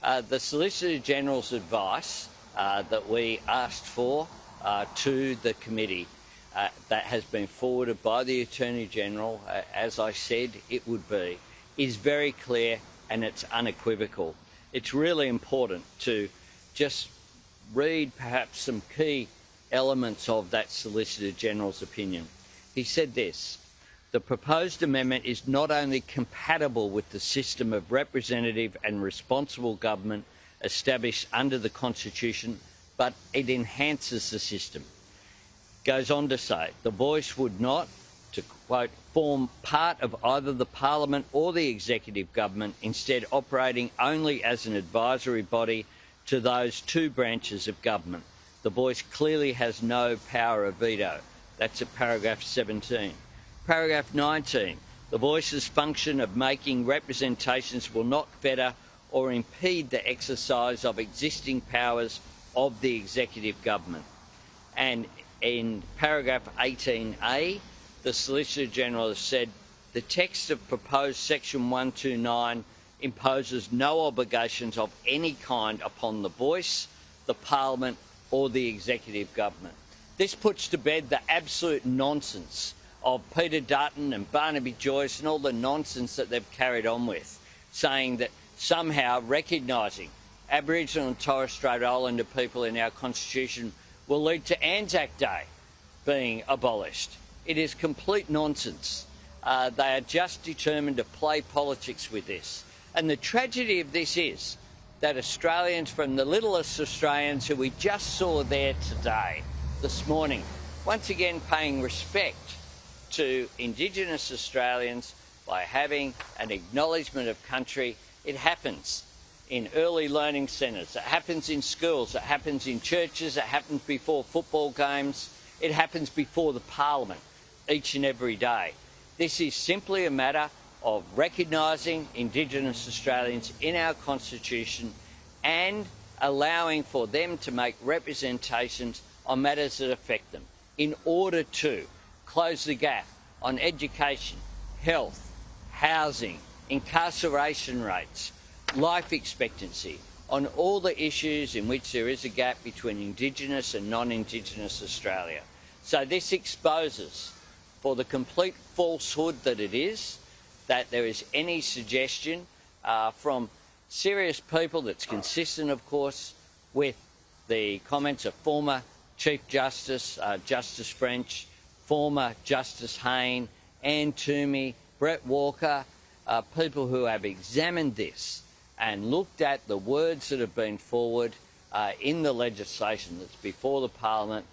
The Solicitor General's advice that we asked for to the committee that has been forwarded by the Attorney General, as I said it would be, is very clear and it's unequivocal. It's really important to just read perhaps some key elements of that Solicitor General's opinion. He said this: the proposed amendment is not only compatible with the system of representative and responsible government established under the Constitution, but it enhances the system. Goes on to say, the Voice would not, to quote, form part of either the Parliament or the executive government, instead operating only as an advisory body to those two branches of government. The Voice clearly has no power of veto. That's at paragraph 17. Paragraph 19, the Voice's function of making representations will not fetter or impede the exercise of existing powers of the executive government. And in paragraph 18A, the Solicitor General has said the text of proposed section 129 imposes no obligations of any kind upon the Voice, the Parliament or the executive government. This puts to bed the absolute nonsense of Peter Dutton and Barnaby Joyce and all the nonsense that they've carried on with, saying that somehow recognising Aboriginal and Torres Strait Islander people in our Constitution will lead to Anzac Day being abolished. It is complete nonsense. They are just determined to play politics with this. And the tragedy of this is that Australians, from the littlest Australians who we just saw there today, this morning, once again paying respect to Indigenous Australians by having an acknowledgement of country. It happens in early learning centres, it happens in schools, it happens in churches, it happens before football games, it happens before the Parliament each and every day. This is simply a matter of recognising Indigenous Australians in our Constitution and allowing for them to make representations on matters that affect them in order to close the gap on education, health, housing, incarceration rates, life expectancy, on all the issues in which there is a gap between Indigenous and non-Indigenous Australia. So this exposes, for the complete falsehood that it is, that there is any suggestion from serious people that's consistent, of course, with the comments of former Chief Justice, Justice French, former Justice Hayne, Anne Toomey, Brett Walker, people who have examined this and looked at the words that have been forward in the legislation that's before the Parliament,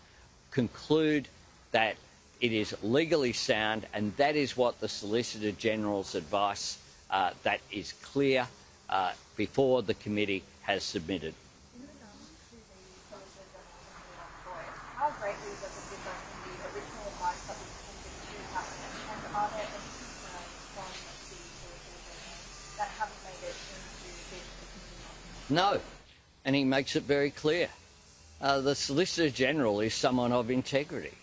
conclude that it is legally sound, and that is what the Solicitor General's advice that is clear before the committee has submitted. How greatly does it differ from the original advice that was presented to Cabinet, and are there any concerns from the Solicitor General that haven't made it into this committee? No, and he makes it very clear. The Solicitor General is someone of integrity,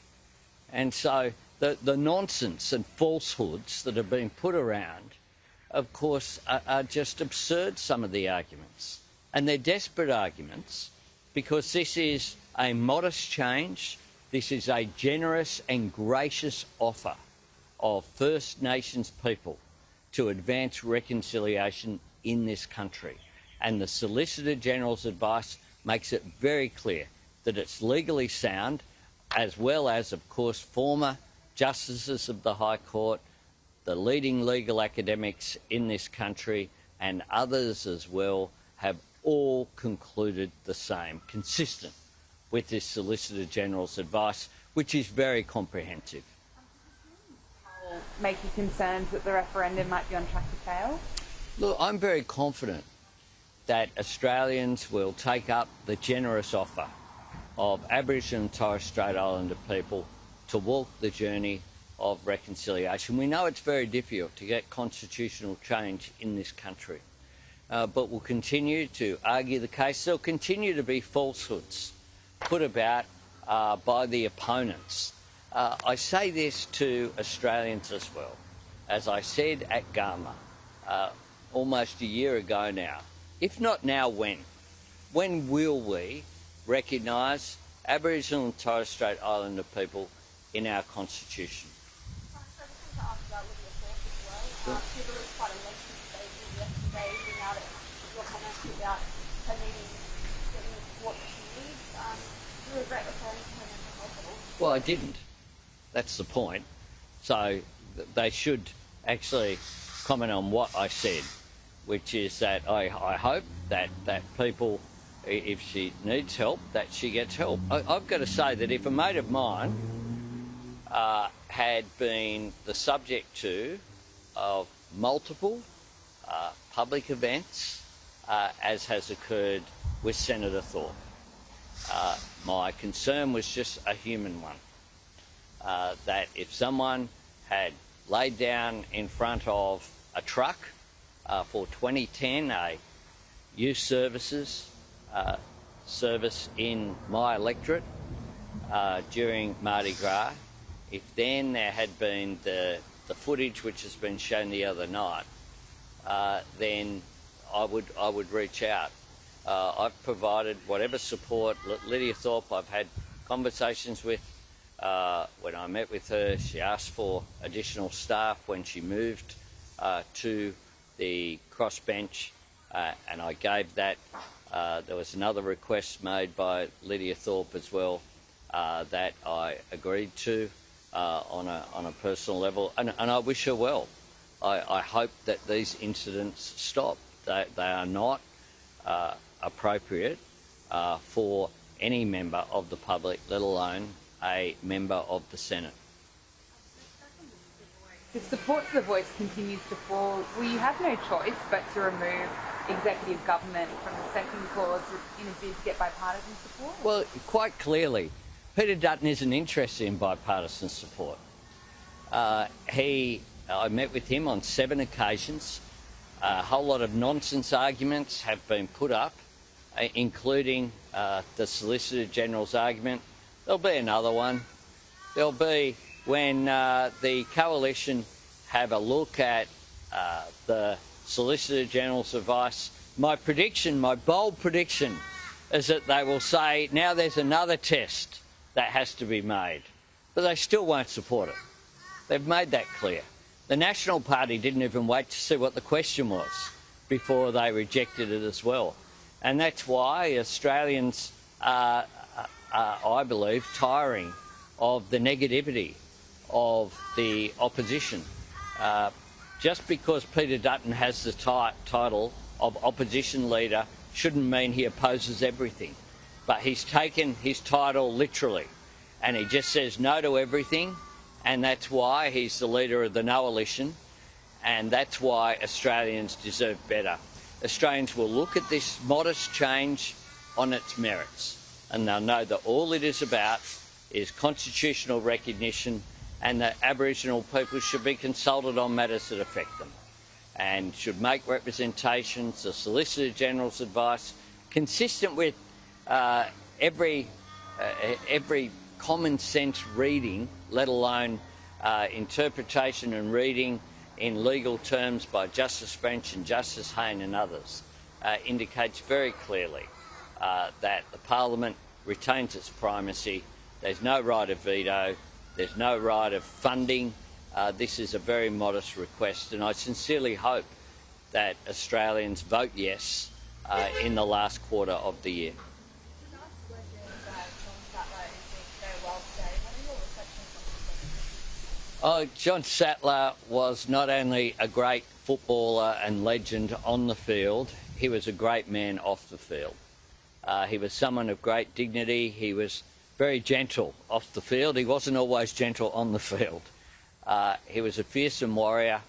and so the nonsense and falsehoods that have been put around, of course, are just absurd, some of the arguments. And they're desperate arguments because this is a modest change. This is a generous and gracious offer of First Nations people to advance reconciliation in this country. And the Solicitor General's advice makes it very clear that it's legally sound, as well as, of course, former justices of the High Court, the leading legal academics in this country, and others as well, have all concluded the same, consistent with this Solicitor General's advice, which is very comprehensive. Will make you concerned that the referendum might be on track to fail? Look, I'm very confident that Australians will take up the generous offer of Aboriginal and Torres Strait Islander people to walk the journey of reconciliation. We know it's very difficult to get constitutional change in this country, but we'll continue to argue the case. There'll continue to be falsehoods put about by the opponents. I say this to Australians as well. As I said at Gama almost a year ago now, If not now, when? When will we recognise Aboriginal and Torres Strait Islander people in our constitution? I just wanted to ask about Lydia Thorpe as well. She released quite a lengthy statement yesterday, giving out your comments about her needing getting the support that she needs. Do you regret referring to her mental health at all? Well, I didn't. That's the point. So they should actually comment on what I said, which is that I hope that people, if she needs help, that she gets help. I've got to say that if a mate of mine had been the subject of multiple public events, as has occurred with Senator Thorpe, my concern was just a human one. That if someone had laid down in front of a truck for 2010, a youth services service in my electorate during Mardi Gras, if then there had been the footage which has been shown the other night, then I would reach out. I've provided whatever support. Lydia Thorpe, I've had conversations with. When I met with her, she asked for additional staff when she moved to the crossbench, and I gave that. There was another request made by Lydia Thorpe as well that I agreed to on a personal level, and I wish her well. I hope that these incidents stop. They are not appropriate for any member of the public, let alone a member of the Senate. If support for the Voice continues to fall, will you have no choice but to remove executive government from the second clause in a bid to get bipartisan support? Well, quite clearly, Peter Dutton isn't interested in bipartisan support. I met with him on 7 occasions. A whole lot of nonsense arguments have been put up, including the Solicitor General's argument. There'll be another one. There'll be when the coalition have a look at the Solicitor General's advice. My prediction, my bold prediction, is that they will say, now there's another test that has to be made. But they still won't support it. They've made that clear. The National Party didn't even wait to see what the question was before they rejected it as well. And that's why Australians are, I believe, tiring of the negativity of the opposition. Just because Peter Dutton has the title of opposition leader shouldn't mean he opposes everything. But he's taken his title literally, and he just says no to everything, and that's why he's the leader of the no-alition, and that's why Australians deserve better. Australians will look at this modest change on its merits, and they'll know that all it is about is constitutional recognition, and that Aboriginal people should be consulted on matters that affect them and should make representations, the Solicitor General's advice, consistent with every common sense reading, let alone interpretation and reading in legal terms by Justice French and Justice Hayne and others, indicates very clearly that the Parliament retains its primacy. There's no right of veto. There's no right of funding. This is a very modest request, and I sincerely hope that Australians vote yes in the last quarter of the year. John Sattler was not only a great footballer and legend on the field, he was a great man off the field. He was someone of great dignity. He was very gentle off the field. He wasn't always gentle on the field. He was a fearsome warrior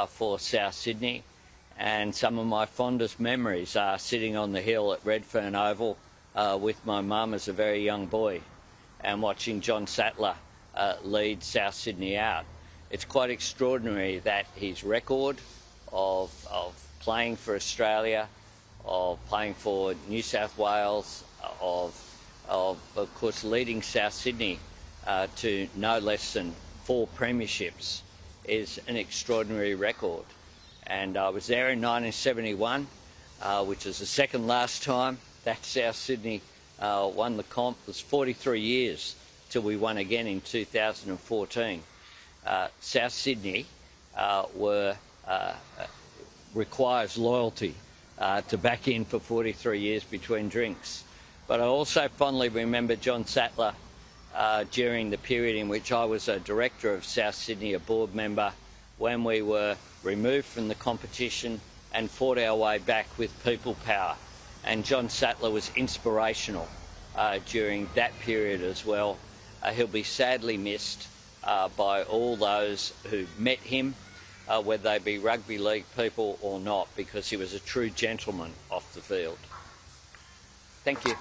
for South Sydney, and some of my fondest memories are sitting on the hill at Redfern Oval with my mum as a very young boy and watching John Sattler lead South Sydney out. It's quite extraordinary that his record of playing for Australia, of playing for New South Wales, of course leading South Sydney to no less than 4 premierships is an extraordinary record. And I was there in 1971 which is the second last time that South Sydney won the comp. It was 43 years till we won again in 2014. South Sydney requires loyalty to back in for 43 years between drinks. But I also fondly remember John Sattler during the period in which I was a director of South Sydney, a board member, when we were removed from the competition and fought our way back with people power. And John Sattler was inspirational during that period as well. He'll be sadly missed by all those who met him, whether they be rugby league people or not, because he was a true gentleman off the field. Thank you.